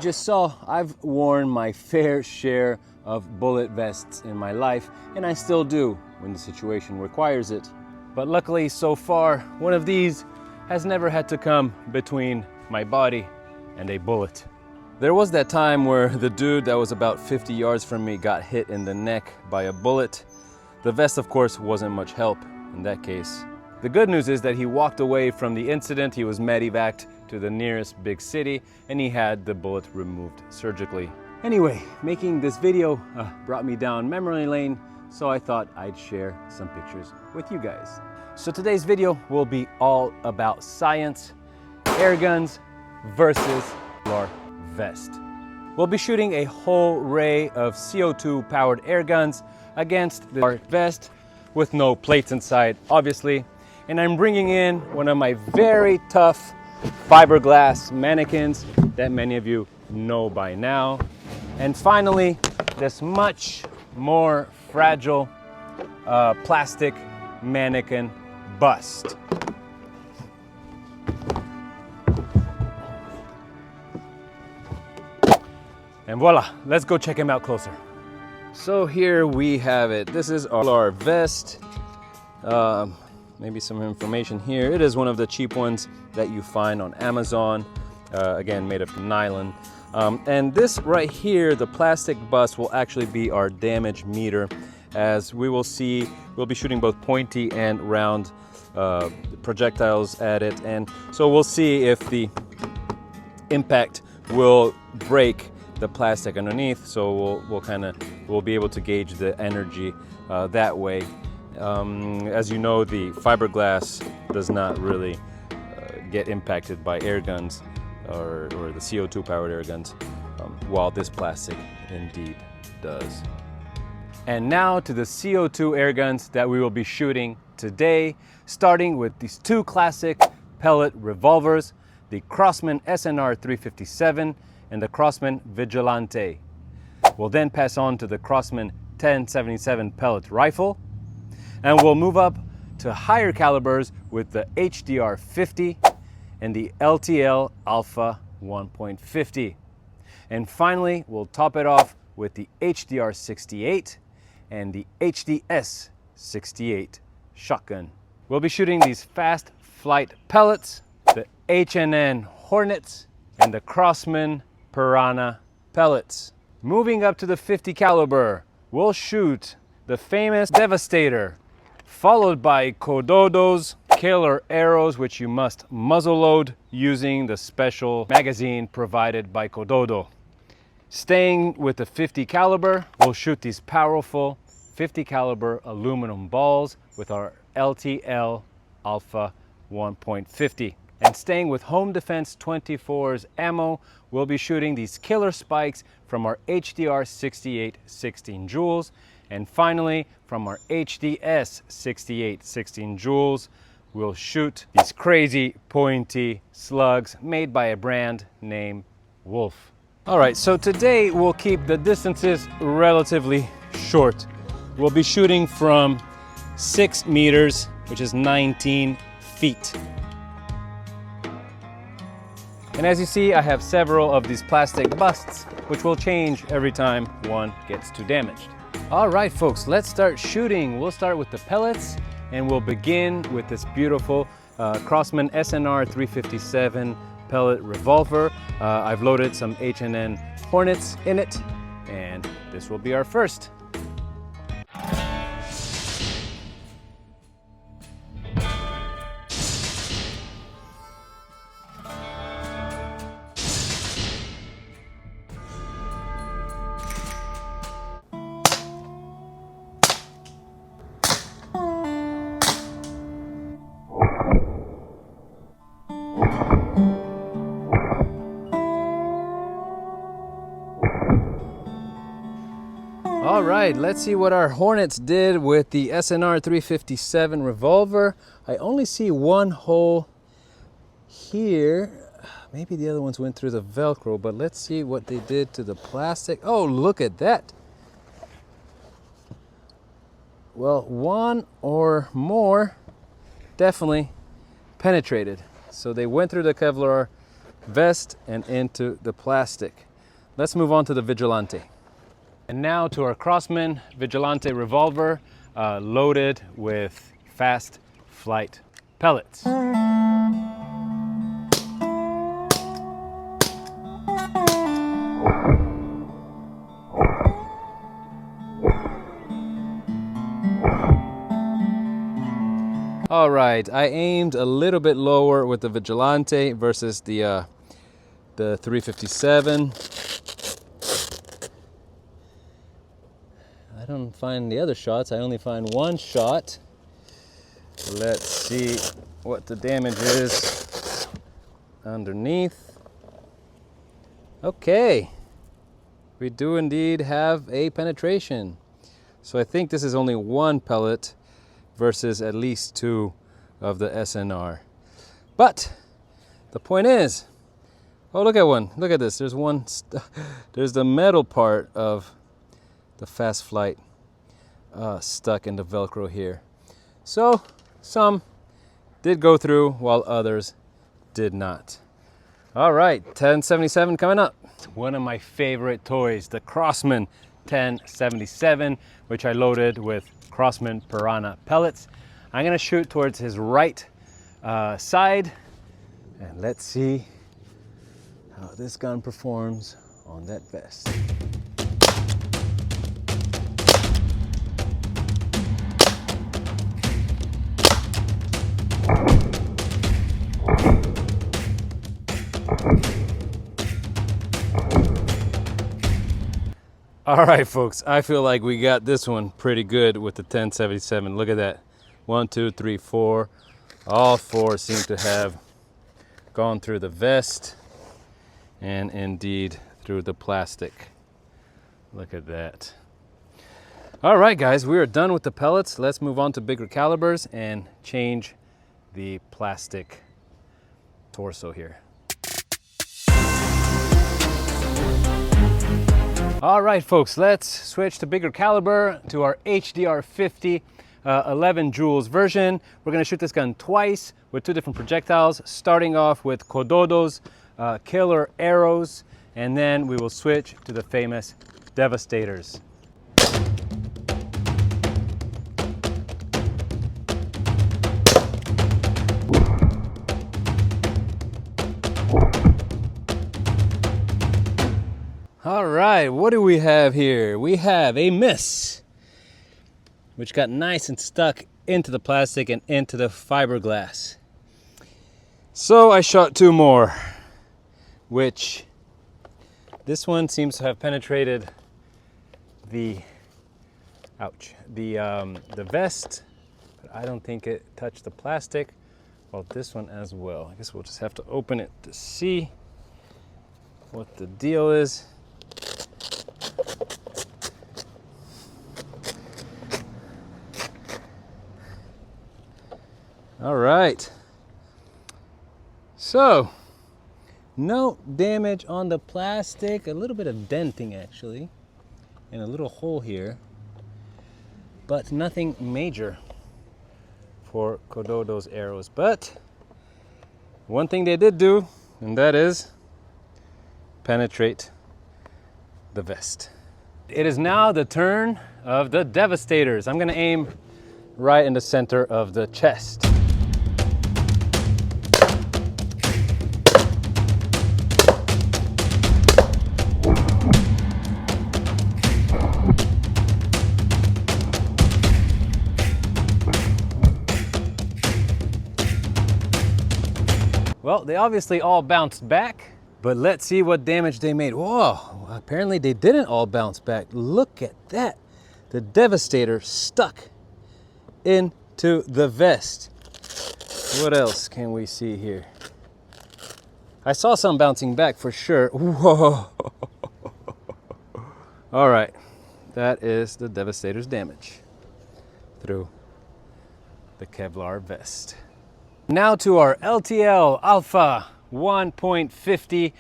you just saw, I've worn my fair share of bullet vests in my life, and I still do when the situation requires it. But luckily, so far, one of these has never had to come between my body and a bullet. There was that time where the dude that was about 50 yards from me got hit in the neck by a bullet. The vest, of course, wasn't much help in that case. The good news is that he walked away from the incident. He was medevaced to the nearest big city, and he had the bullet removed surgically. Anyway, making this video brought me down memory lane, so I thought I'd share some pictures with you guys. So today's video will be all about science, air guns versus kevlar vest. We'll be shooting a whole array of CO2 powered air guns against the kevlar vest with no plates inside, obviously. And I'm bringing in one of my very tough fiberglass mannequins that many of you know by now. And finally, this much more fragile plastic mannequin bust. And voila, let's go check him out closer. So here we have it. This is our vest. Maybe some information here. It is one of the cheap ones that you find on Amazon. Again, made of nylon. And this right here, the plastic bust, will actually be our damage meter. As we will see, we'll be shooting both pointy and round projectiles at it. And so we'll see if the impact will break the plastic underneath. So we'll be able to gauge the energy that way. As you know, the fiberglass does not really get impacted by air guns or the CO2 powered air guns, while this plastic indeed does. And now to the CO2 air guns that we will be shooting today, starting with these two classic pellet revolvers, the Crosman SNR 357 and the Crosman Vigilante. We'll then pass on to the Crosman 1077 pellet rifle, and we'll move up to higher calibers with the HDR 50 and the LTL Alpha 1.50. And finally, we'll top it off with the HDR 68 and the HDS 68 shotgun. We'll be shooting these fast flight pellets, the H&N Hornets and the Crosman Piranha pellets. Moving up to the 50 caliber, we'll shoot the famous Devastator, followed by Kododo's killer arrows, which you must muzzle load using the special magazine provided by Kododo. Staying with the 50 caliber, we'll shoot these powerful 50 caliber aluminum balls with our LTL Alpha 1.50. And staying with Home Defense 24's ammo, we'll be shooting these killer spikes from our HDR 68 16 joules. And finally, from our HDS 68 16 joules, we'll shoot these crazy pointy slugs made by a brand named Wolf. All right, so today we'll keep the distances relatively short. We'll be shooting from 6 meters, which is 19 feet. And as you see, I have several of these plastic busts, which will change every time one gets too damaged. All right, folks, let's start shooting. We'll start with the pellets, and we'll begin with this beautiful Crosman SNR 357 pellet revolver. I've loaded some H&N Hornets in it, and this will be our first. All right, let's see what our Hornets did with the SNR 357 revolver. I only see one hole here. Maybe the other ones went through the Velcro, but let's see what they did to the plastic. Oh, look at that. Well, one or more definitely penetrated. So they went through the Kevlar vest and into the plastic. let's move on to the Vigilante. And now to our Crosman Vigilante revolver, loaded with fast flight pellets. All right, I aimed a little bit lower with the Vigilante versus the 357. I don't find the other shots. I only find one shot. Let's see what the damage is underneath. Okay, we do indeed have a penetration. So I think this is only one pellet versus at least two of the SNR. But the point is, oh, look at one. Look at this. There's one. There's the metal part of the fast flight stuck in the Velcro here. So some did go through while others did not. All right, 1077 coming up. One of my favorite toys, the Crosman 1077, which I loaded with Crosman Piranha pellets. I'm gonna shoot towards his right side, and let's see how this gun performs on that vest. All right, folks, I feel like we got this one pretty good with the 1077. Look at that. 1, 2, 3, 4. All four seem to have gone through the vest and indeed through the plastic. Look at that. All right, guys, we are done with the pellets. Let's move on to bigger calibers and change the plastic torso here. All right, folks, let's switch to bigger caliber to our HDR 50 11 joules version. We're gonna shoot this gun twice with two different projectiles, starting off with Kododo's killer arrows, and then we will switch to the famous Devastators. All right, what do we have here? We have a miss, which got nice and stuck into the plastic and into the fiberglass. So I shot two more, which this one seems to have penetrated the vest, but I don't think it touched the plastic. Well, this one as well. I guess we'll just have to open it to see what the deal is. All right, so no damage on the plastic, a little bit of denting actually, and a little hole here, but nothing major for Kododo's arrows. But one thing they did do, and that is penetrate the vest. It is now the turn of the Devastators. I'm gonna aim right in the center of the chest. Well, they obviously all bounced back, but let's see what damage they made. Whoa, apparently they didn't all bounce back. Look at that. The Devastator stuck into the vest. What else can we see here? I saw some bouncing back for sure. Whoa. All right, that is the Devastator's damage through the Kevlar vest. Now to our LTL Alpha 1.50.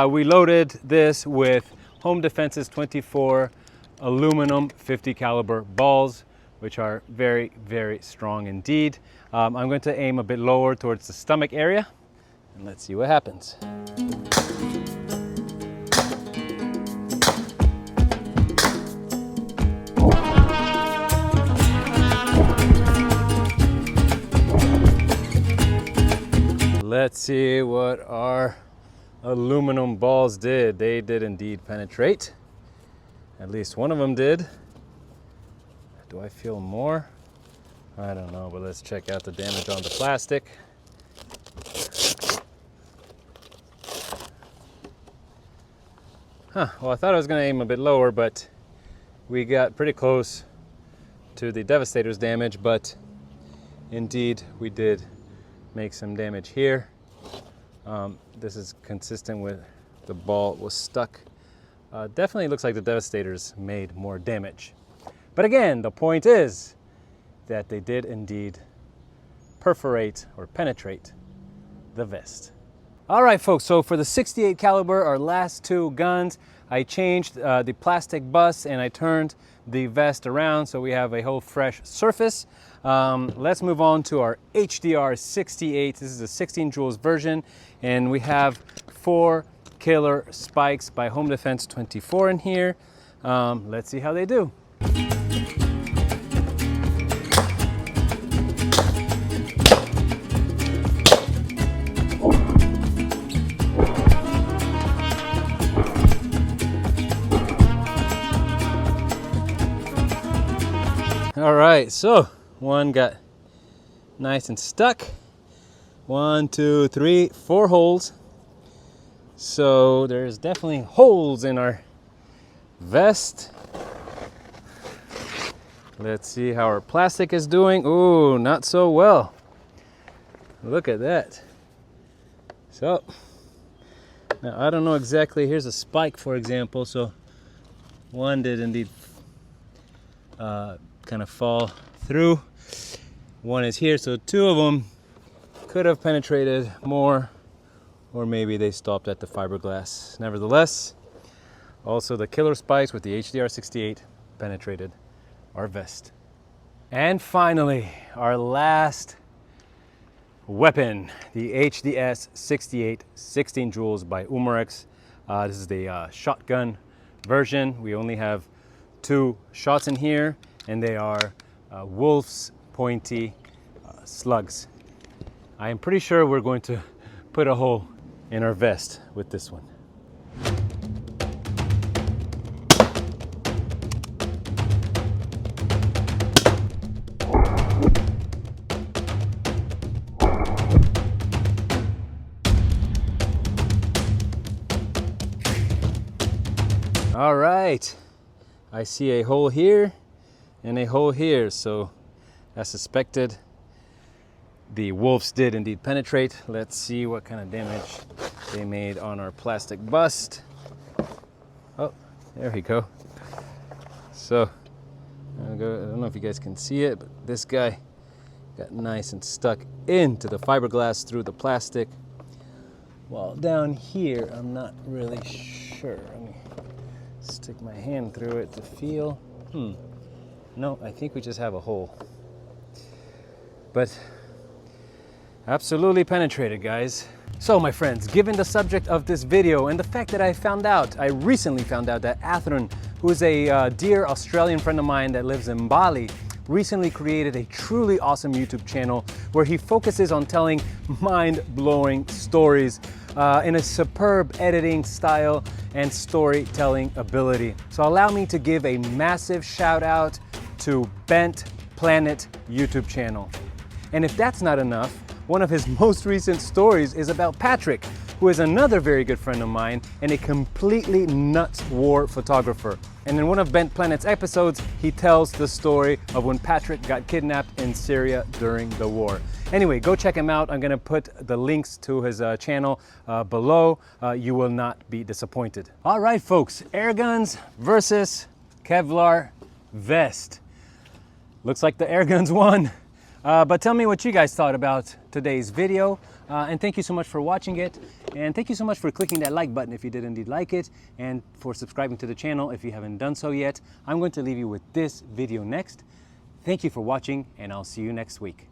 We loaded this with Home Defense's 24 aluminum 50 caliber balls, which are very, very strong indeed. I'm going to aim a bit lower towards the stomach area, and let's see what happens. Let's see what our aluminum balls did. They did indeed penetrate. At least one of them did. Do I feel more? I don't know, but let's check out the damage on the plastic. Well, I thought I was going to aim a bit lower, but we got pretty close to the Devastator's damage, but indeed we did make some damage here. This is consistent with the ball was stuck. Definitely looks like the Devastators made more damage. But again, the point is that they did indeed perforate or penetrate the vest. All right, folks, so for the 68 caliber, our last two guns, I changed the plastic bus and I turned the vest around so we have a whole fresh surface. Let's move on to our HDR 68. This is a 16 joules version, and we have 4 killer spikes by Home Defense 24 in here. Let's see how they do. All right, so one got nice and stuck. 1, 2, 3, 4 holes. So there's definitely holes in our vest. Let's see how our plastic is doing. Ooh, not so well. Look at that. So now I don't know exactly. Here's a spike, for example. So one did indeed kind of fall through. One is here, so 2 of them could have penetrated more, or maybe they stopped at the fiberglass. Nevertheless, also the killer spikes with the HDR 68 penetrated our vest. And finally, our last weapon, the HDS 68 16 joules by Umarex. This is the shotgun version. We only have 2 shots in here, and they are Wolf's pointy slugs. I am pretty sure we're going to put a hole in our vest with this one. All right, I see a hole here and a hole here, so as suspected, the wolves did indeed penetrate. Let's see what kind of damage they made on our plastic bust. Oh, there we go. So, I don't know if you guys can see it, but this guy got nice and stuck into the fiberglass through the plastic. While down here, I'm not really sure. Let me stick my hand through it to feel. No, I think we just have a hole. But absolutely penetrated, guys. So my friends, given the subject of this video and the fact that I recently found out that Athrun, who is a dear Australian friend of mine that lives in Bali, recently created a truly awesome YouTube channel where he focuses on telling mind-blowing stories in a superb editing style and storytelling ability. So allow me to give a massive shout out to Bent Planet YouTube channel. And if that's not enough, one of his most recent stories is about Patrick, who is another very good friend of mine and a completely nuts war photographer. And in one of Bent Planet's episodes, he tells the story of when Patrick got kidnapped in Syria during the war. Anyway, go check him out. I'm gonna put the links to his channel below. You will not be disappointed. All right, folks, Airguns versus Kevlar vest. Looks like the Airguns won. But tell me what you guys thought about today's video. And thank you so much for watching it. And thank you so much for clicking that like button if you did indeed like it, and for subscribing to the channel if you haven't done so yet. I'm going to leave you with this video next. Thank you for watching, and I'll see you next week.